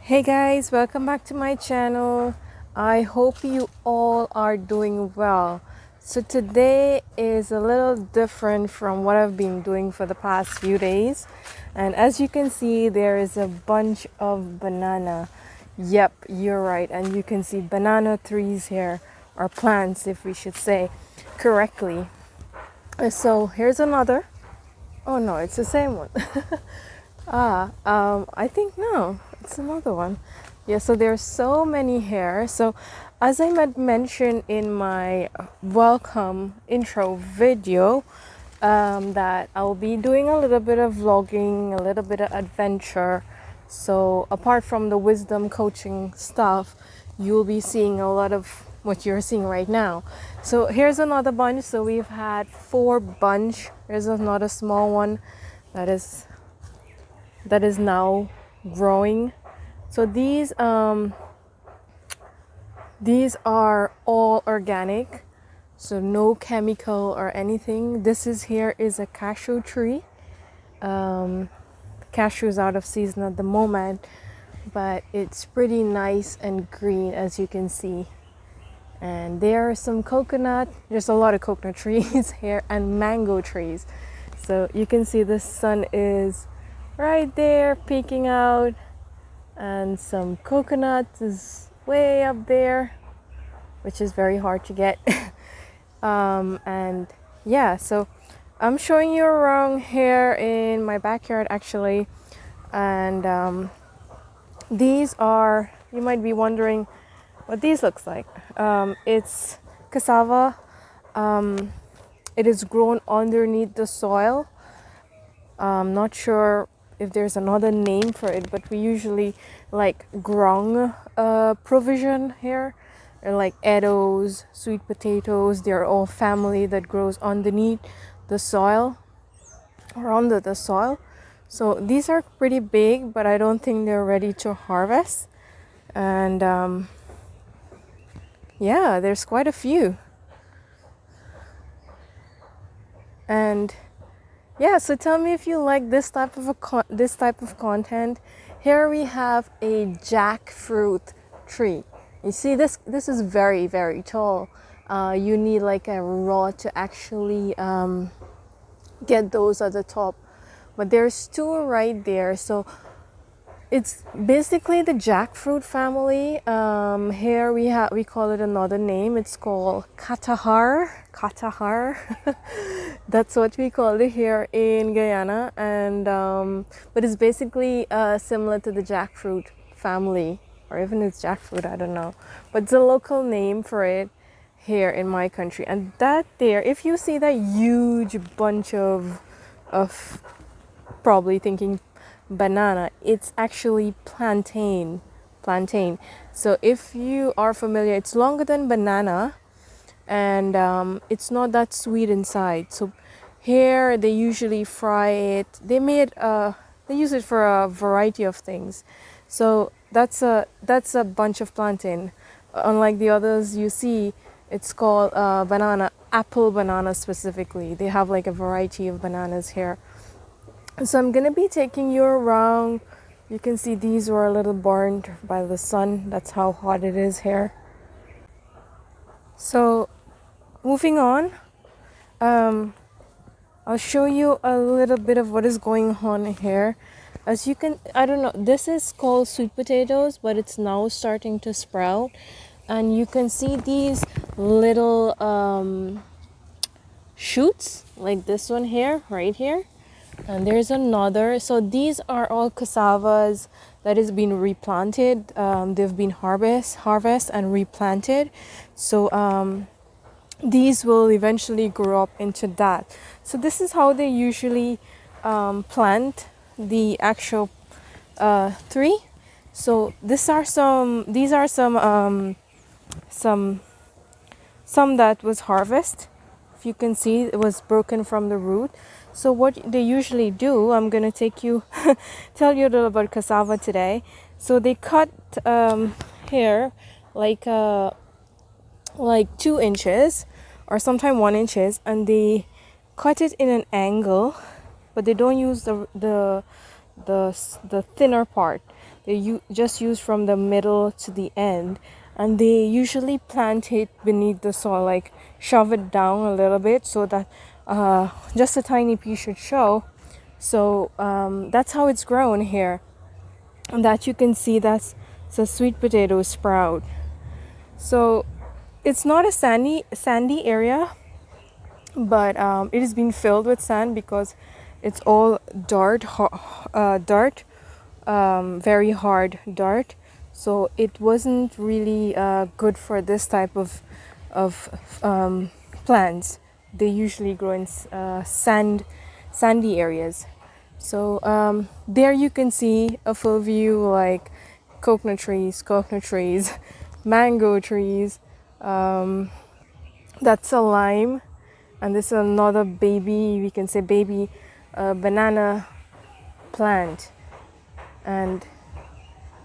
Hey guys, welcome back to my channel. I hope you all are doing well. So today is a little different from what I've been doing for the past few days. And as you can see, there is a bunch of banana. Yep, you're right. And you can see banana trees here, or plants if we should say correctly. So here's another. Oh no, it's the same one. I think no, it's another one. Yeah, so there's so many here. So as I had mentioned in my welcome intro video, that I'll be doing a little bit of vlogging, a little bit of adventure. So apart from the wisdom coaching stuff, you'll be seeing a lot of what you're seeing right now. So here's another bunch. So we've had 4 bunch. There's another small one that is now growing. So these are all organic, so no chemical or anything. This is here is a cashew tree. Cashew is out of season at the moment, but it's pretty nice and green, as you can see. And there are some coconut. There's a lot of coconut trees here and mango trees. So you can see the sun is right there peeking out, and some coconut is way up there, which is very hard to get. And yeah, so I'm showing you around here in my backyard actually. And these are, you might be wondering what these looks like. It's cassava. It is grown underneath the soil. I'm not sure if there's another name for it, but we usually like ground provision here, or like edos, sweet potatoes. They're all family that grows underneath the soil or under the soil. So these are pretty big, but I don't think they're ready to harvest. And yeah, there's quite a few. And yeah, so tell me if you like this type of content. Here we have a jackfruit tree. You see this is very, very tall. You need like a rod to actually get those at the top. But there's 2 right there. So it's basically the jackfruit family. Here we call it another name. It's called Katahar. That's what we call it here in Guyana. And but it's basically similar to the jackfruit family, or even it's jackfruit, I don't know. But it's a local name for it here in my country. And that there, if you see that huge bunch of probably thinking banana, it's actually plantain. So if you are familiar, it's longer than banana, and it's not that sweet inside. So here they usually fry it. They use it for a variety of things. So that's a bunch of plantain. Unlike the others you see, it's called apple banana specifically. They have like a variety of bananas here. So I'm gonna be taking you around. You can see these were a little burned by the sun. That's how hot it is here. So moving on, I'll show you a little bit of what is going on here. As you can, I don't know, this is called sweet potatoes, but it's now starting to sprout. And you can see these little shoots, like this one here, right here. And there's another. So these are all cassavas that has been replanted. They've been harvest and replanted. So these will eventually grow up into that. So this is how they usually plant the actual tree. So these are some that was harvested. If you can see, it was broken from the root. So what they usually do, I'm gonna tell you a little about cassava today. So they cut here like 2 inches or sometimes 1 inches, and they cut it in an angle, but they don't use the thinner part. just use from the middle to the end, and they usually plant it beneath the soil, like shove it down a little bit so that just a tiny piece should show. So that's how it's grown here, and that you can see that's a sweet potato sprout. So it's not a sandy area, but it has been filled with sand because it's all dirt, very hard dirt. So it wasn't really good for this type of plants. They usually grow in sandy areas. So there you can see a full view, like coconut trees, mango trees. That's a lime, and this is another baby, we can say baby banana plant. And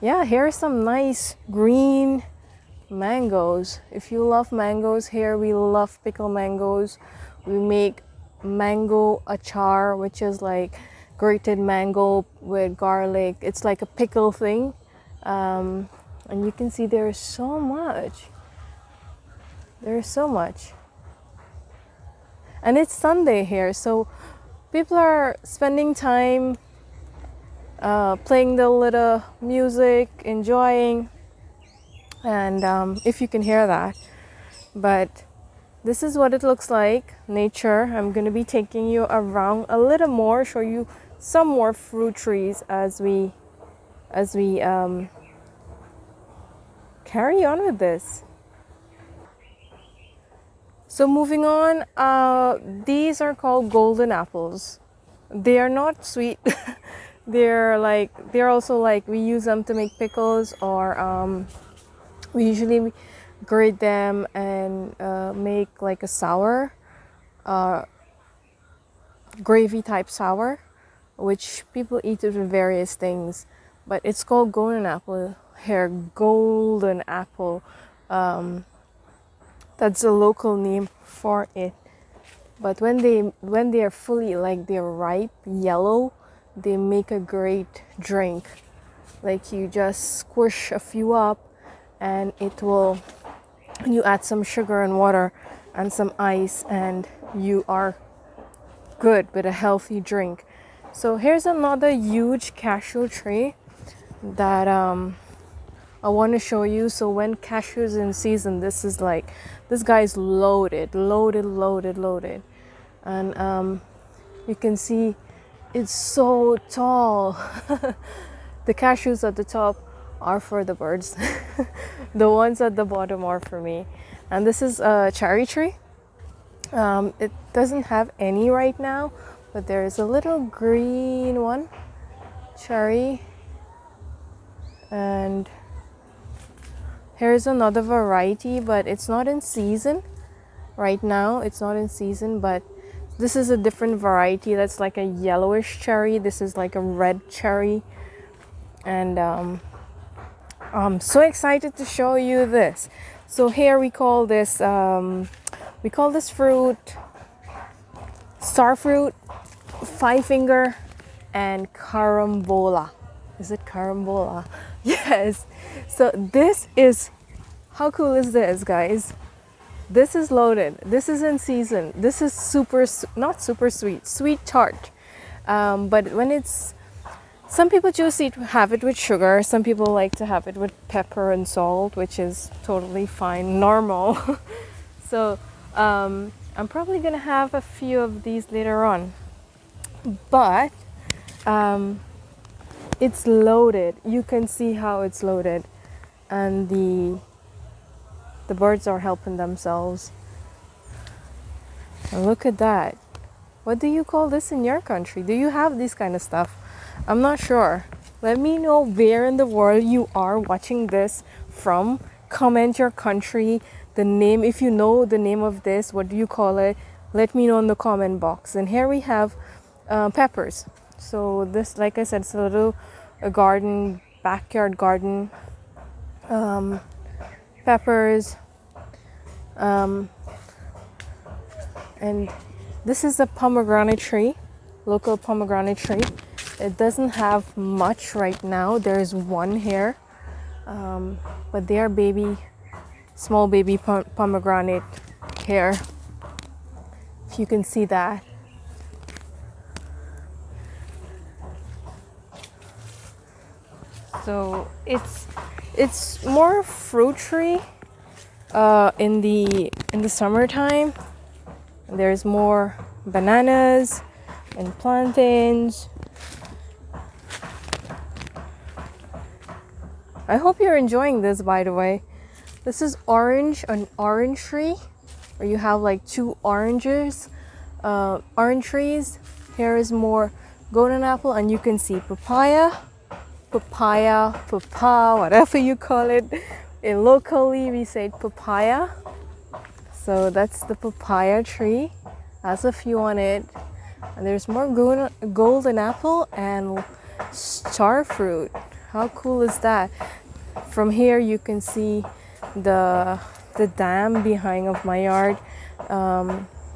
yeah, here are some nice green mangoes. If you love mangoes, here we love pickled mangoes. We make mango achar, which is like grated mango with garlic. It's like a pickle thing. And you can see there's so much. And it's Sunday here, so people are spending time playing the little music, enjoying, and if you can hear that. But this is what it looks like, nature. I'm going to be taking you around a little more, show you some more fruit trees as we carry on with this. So moving on, these are called golden apples. They are not sweet. they're also like, we use them to make pickles, or we usually grate them and make like a sour, gravy type sour, which people eat it with various things. But it's called golden apple here, golden apple. That's a local name for it. But when they are fully, like they're ripe, yellow, they make a great drink. Like you just squish a few up, and you add some sugar and water and some ice, and you are good with a healthy drink. So here's another huge cashew tree that I want to show you. So when cashews in season, this guy's loaded, and you can see it's so tall. The cashews at the top are for the birds. The ones at the bottom are for me. And this is a cherry tree. It doesn't have any right now, but there is a little green one, cherry. And here's another variety, but it's not in season right now. It's not in season, but this is a different variety. That's like a yellowish cherry. This is like a red cherry. And I'm so excited to show you this. So here we call this fruit star fruit, five finger, and carambola. Is it carambola? Yes. So this is, how cool is this, guys? This is loaded. This is in season. This is not super sweet, sweet tart. But when it's, some people choose to have it with sugar. Some people like to have it with pepper and salt, which is totally fine, normal. So I'm probably gonna have a few of these later on. But it's loaded. You can see how it's loaded, and the birds are helping themselves. And look at that. What do you call this in your country? Do you have this kind of stuff? I'm not sure. Let me know where in the world you are watching this from. Comment your country, the name. If you know the name of this, what do you call it? Let me know in the comment box. And here we have peppers. So this, like I said, it's a little garden, backyard garden. Peppers. And this is a pomegranate tree, local pomegranate tree. It doesn't have much right now. There's one here, but they are small baby pomegranate here. If you can see that. So it's more fruit tree in the summertime. There's more bananas and plantains. I hope you're enjoying this, by the way. This is an orange tree, where you have like two orange trees. Here is more golden apple, and you can see papaya, whatever you call it. Locally, we say papaya. So that's the papaya tree. Has a few on it. And there's more golden apple and star fruit. How cool is that? From here you can see the dam behind of my yard.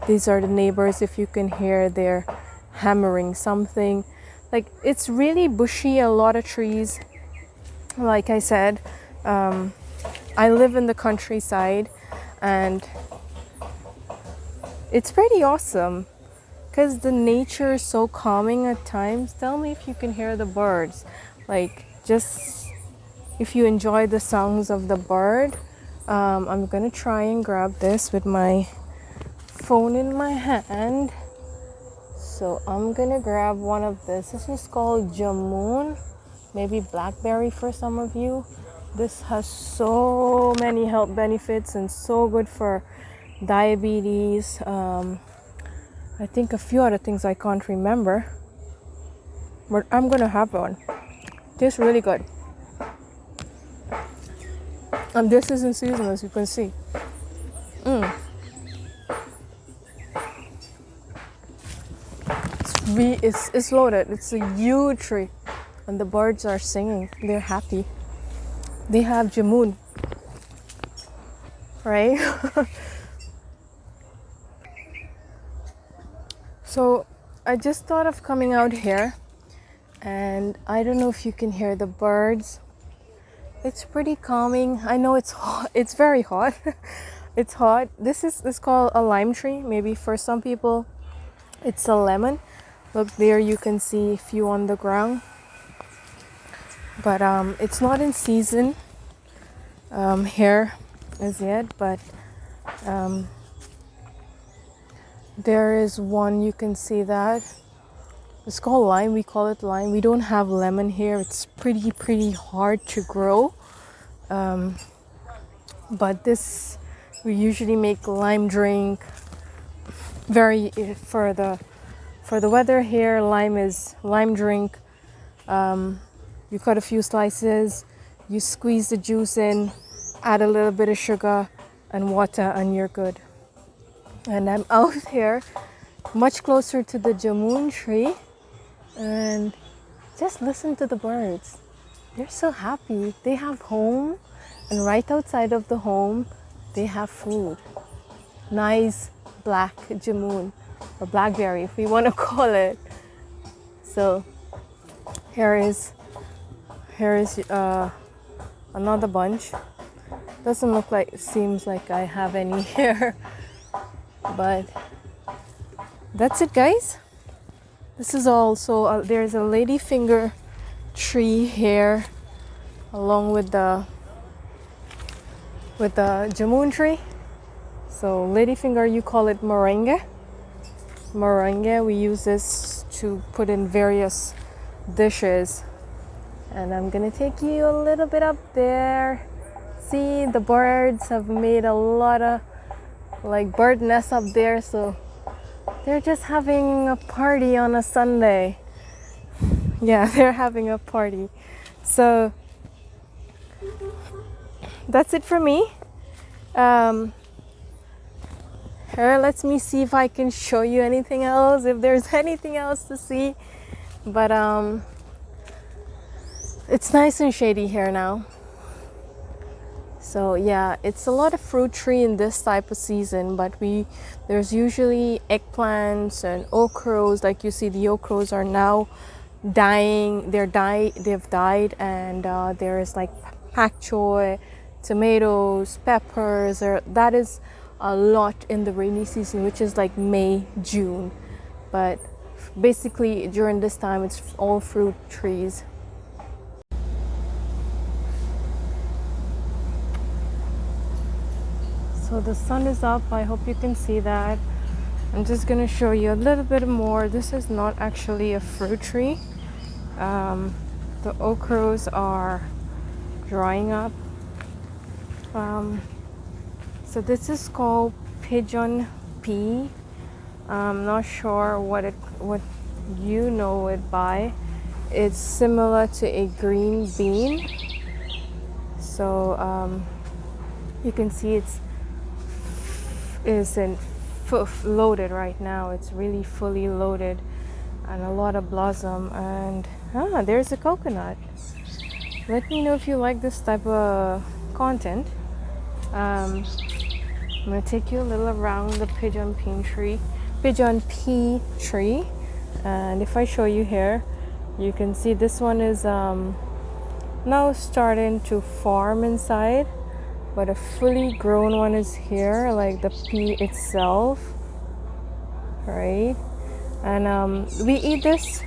These are the neighbors. If you can hear, they're hammering something. Like, it's really bushy, a lot of trees. Like I said, I live in the countryside, and it's pretty awesome because the nature is so calming at times. Tell me if you can hear the birds. Like, just if you enjoy the songs of the bird. I'm gonna try and grab this with my phone in my hand. So I'm gonna grab one of this. This is called jamun, maybe blackberry for some of you. This has so many health benefits and so good for diabetes. I think a few other things I can't remember, but I'm gonna have one. Tastes really good. And this is in season, as you can see. It's loaded. It's a huge tree, and the birds are singing. They're happy. They have jamun, right? So I just thought of coming out here, and I don't know if you can hear the birds. It's pretty calming. I know it's hot. It's very hot. It's hot. This is called a lime tree. Maybe for some people it's a lemon. Look, there you can see a few on the ground. But it's not in season here as yet, but there is one, you can see that. It's called lime. We call it lime. We don't have lemon here. It's pretty hard to grow. But this, we usually make lime drink. For the weather here, lime drink. You cut a few slices, you squeeze the juice in, add a little bit of sugar and water, and you're good. And I'm out here, much closer to the jamun tree. And just listen to the birds. They're so happy. They have home, and right outside of the home they have food. Nice black jamun, or blackberry if we want to call it. So here is another bunch. Doesn't look like, it seems like I have any here, but that's it, guys. This is also there's a ladyfinger tree here, along with the jamun tree. So ladyfinger, you call it moringa. Moringa, we use this to put in various dishes. And I'm gonna take you a little bit up there. See, the birds have made a lot of like bird nests up there, so they're just having a party on a Sunday. Yeah, they're having a party. So that's it for me. Here, let me see if I can show you anything else, if there's anything else to see. But it's nice and shady here now. So yeah, it's a lot of fruit tree in this type of season, but there's usually eggplants and okras. Like you see, the okras are now they've died, and there is like pak choy, tomatoes, peppers, or that is a lot in the rainy season, which is like May, June. But basically during this time it's all fruit trees. So the sun is up, I hope you can see that. I'm just gonna show you a little bit more. This is not actually a fruit tree. The okras are drying up. So this is called Pigeon Pea. I'm not sure what you know it by. It's similar to a green bean. So you can see it's isn't loaded right now. It's really fully loaded and a lot of blossom. And there's a coconut. Let me know if you like this type of content. I'm gonna take you a little around the pigeon pea tree, and if I show you here, you can see this one is now starting to form inside, but a fully grown one is here, like the pea itself, right? And we eat this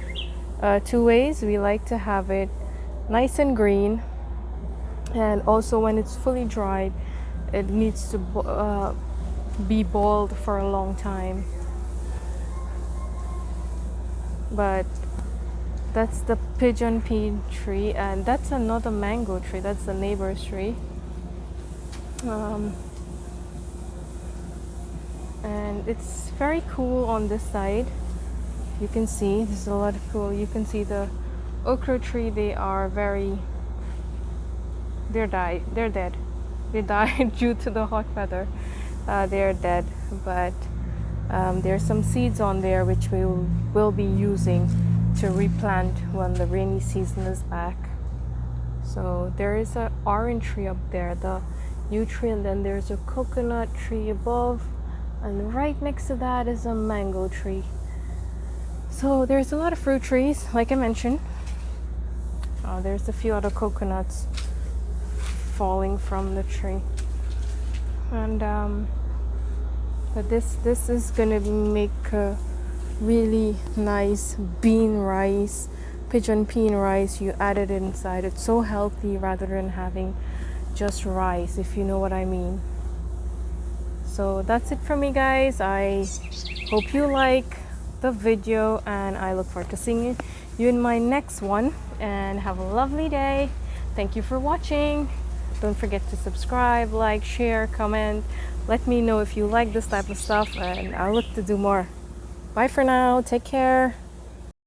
two ways. We like to have it nice and green, and also when it's fully dried, it needs to be boiled for a long time. But that's the pigeon pea tree, and that's another mango tree. That's the neighbor's tree. And it's very cool on this side. You can see there's a lot of cool. You can see the okra tree. They're dead. They died due to the hot weather. They're dead, but there's some seeds on there which we will be using to replant when the rainy season is back. So there is an orange tree up there, the yew tree, and then there's a coconut tree above, and right next to that is a mango tree. So there's a lot of fruit trees, like I mentioned. There's a few other coconuts falling from the tree, and but this is gonna make a really nice bean rice, pigeon pea rice. You add it inside. It's so healthy rather than having just rice, if you know what I mean. So that's it for me, guys. I hope you like the video, and I look forward to seeing you in my next one, and have a lovely day. Thank you for watching. Don't forget to subscribe, like, share, comment. Let me know if you like this type of stuff, and I'll look to do more. Bye for now. Take care.